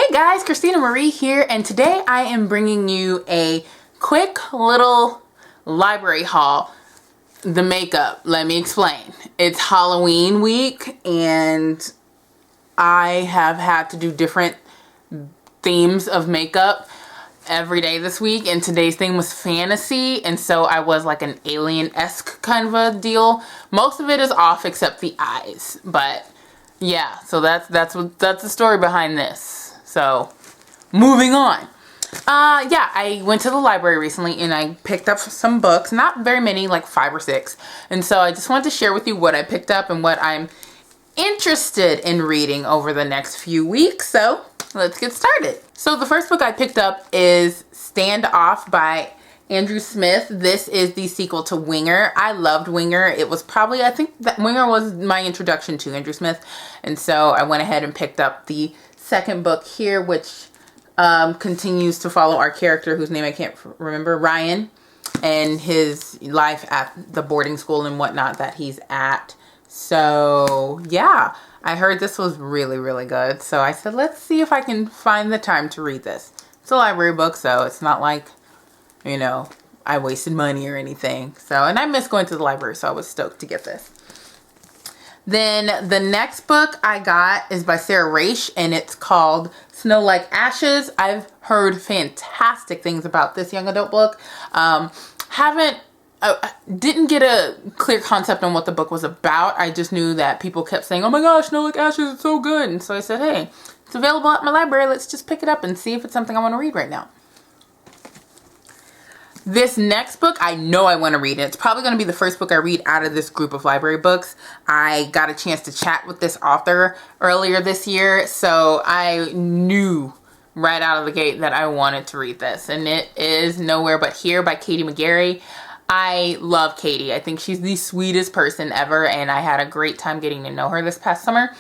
Hey guys, Christina Marie here, and today I am bringing you a quick little library haul. The makeup, let me explain. It's Halloween week and I have had to do different themes of makeup every day this week, and today's theme was fantasy, and so I was like an alien-esque kind of a deal. Most of it is off except the eyes, but yeah, so that's the story behind this. So, moving on. Yeah, I went to the library recently and I picked up some books. Not very many, like 5 or 6. And so I just wanted to share with you what I picked up and what I'm interested in reading over the next few weeks. So, let's get started. So, the first book I picked up is Stand Off by Andrew Smith. This is the sequel to Winger. I loved Winger. It was probably, I think that Winger was my introduction to Andrew Smith. And so I went ahead and picked up the second book here, which continues to follow our character whose name I can't remember, Ryan, and his life at the boarding school and whatnot that he's at. So yeah, I heard this was really, really good. So I said, let's see if I can find the time to read this. It's a library book, so it's not like, you know, I wasted money or anything. So, and I miss going to the library, so I was stoked to get this. Then the next book I got is by Sarah Raish, and it's called Snow Like Ashes. I've heard fantastic things about this young adult book. Didn't get a clear concept on what the book was about. I just knew that people kept saying, oh my gosh, Snow Like Ashes is so good. And so I said, hey, it's available at my library. Let's just pick it up and see if it's something I want to read right now. This next book, I know I want to read it. It's probably going to be the first book I read out of this group of library books. I got a chance to chat with this author earlier this year, so I knew right out of the gate that I wanted to read this. And it is Nowhere But Here by Katie McGarry. I love Katie. I think she's the sweetest person ever, and I had a great time getting to know her this past summer.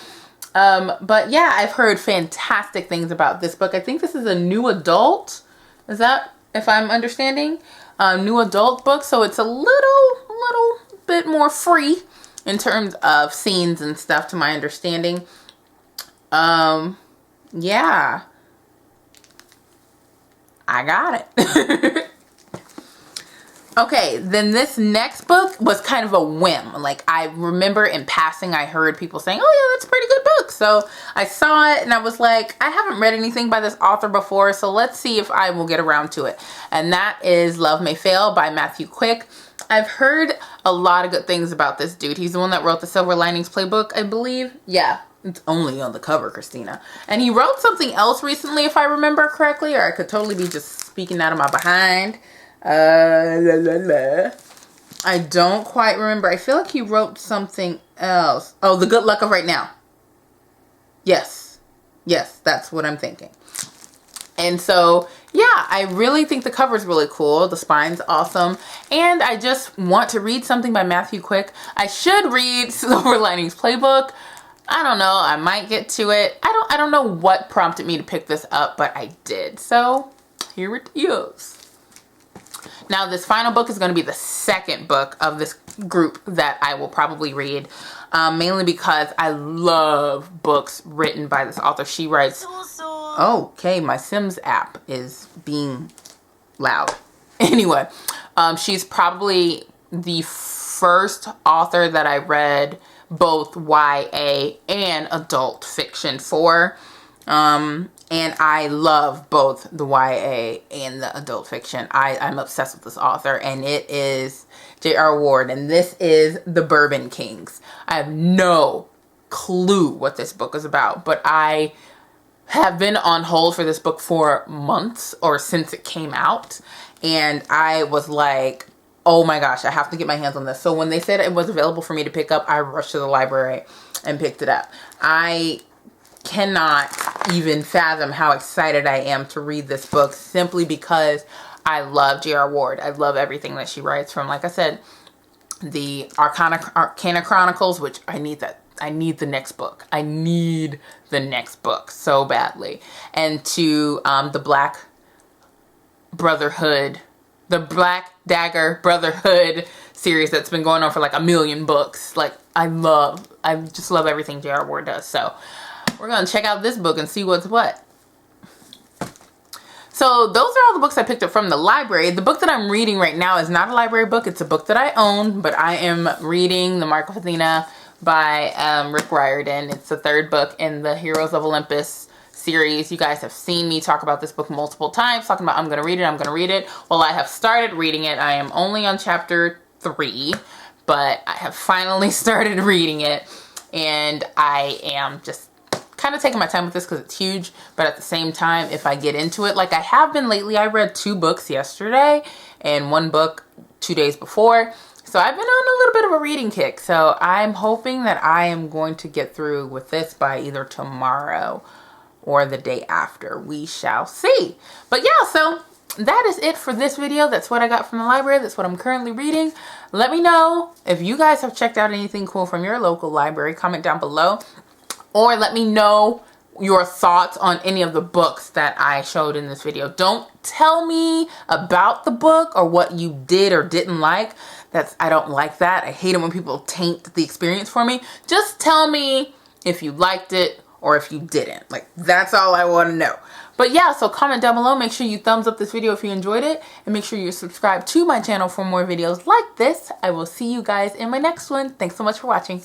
But yeah, I've heard fantastic things about this book. I think this is a new adult. Is that, if I'm understanding, new adult book, so it's a little bit more free in terms of scenes and stuff, to my understanding. Yeah, I got it. Okay, then this next book was kind of a whim. Like, I remember in passing, I heard people saying, oh yeah, that's a pretty good book. So I saw it and I was like, I haven't read anything by this author before, so let's see if I will get around to it. And that is Love May Fail by Matthew Quick. I've heard a lot of good things about this dude. He's the one that wrote the Silver Linings Playbook, I believe. Yeah, it's only on the cover, Christina. And he wrote something else recently, if I remember correctly, or I could totally be just speaking out of my behind. I don't quite remember. I feel like he wrote something else. Oh, The Good Luck of Right Now. Yes, that's what I'm thinking. And so, yeah, I really think the cover's really cool. The spine's awesome. And I just want to read something by Matthew Quick. I should read Silver Linings Playbook. I don't know. I might get to it. I don't know what prompted me to pick this up, but I did. So, here it is. Now, this final book is going to be the second book of this group that I will probably read, mainly because I love books written by this author. She writes... Okay, my Sims app is being loud. Anyway, she's probably the first author that I read both YA and adult fiction for. And I love both the YA and the adult fiction. I'm obsessed with this author, and it is J.R. Ward, and this is The Bourbon Kings. I have no clue what this book is about, but I have been on hold for this book for months, or since it came out, and I was like, oh my gosh, I have to get my hands on this. So when they said it was available for me to pick up, I rushed to the library and picked it up. I cannot even fathom how excited I am to read this book, simply because I love J.R. Ward. I love everything that she writes, from, like I said, the Arcana Chronicles, which I need the next book. I need the next book so badly. And to the Black Brotherhood, the Black Dagger Brotherhood series that's been going on for like 1 million books. Like, I just love everything J.R. Ward does. So we're going to check out this book and see what's what. So those are all the books I picked up from the library. The book that I'm reading right now is not a library book. It's a book that I own, but I am reading The Mark of Athena by Rick Riordan. It's the third book in the Heroes of Olympus series. You guys have seen me talk about this book multiple times, talking about I'm going to read it, I'm going to read it. Well, I have started reading it. I am only on chapter 3, but I have finally started reading it, and I am just kind of taking my time with this because it's huge, but at the same time, if I get into it, like I have been lately, I read 2 books yesterday and 1 book 2 days before. So I've been on a little bit of a reading kick. So I'm hoping that I am going to get through with this by either tomorrow or the day after. We shall see. But yeah, so that is it for this video. That's what I got from the library. That's what I'm currently reading. Let me know if you guys have checked out anything cool from your local library. Comment down below. Or let me know your thoughts on any of the books that I showed in this video. Don't tell me about the book or what you did or didn't like. I don't like that. I hate it when people taint the experience for me. Just tell me if you liked it or if you didn't. Like, that's all I want to know. But yeah, so comment down below. Make sure you thumbs up this video if you enjoyed it. And make sure you subscribe to my channel for more videos like this. I will see you guys in my next one. Thanks so much for watching.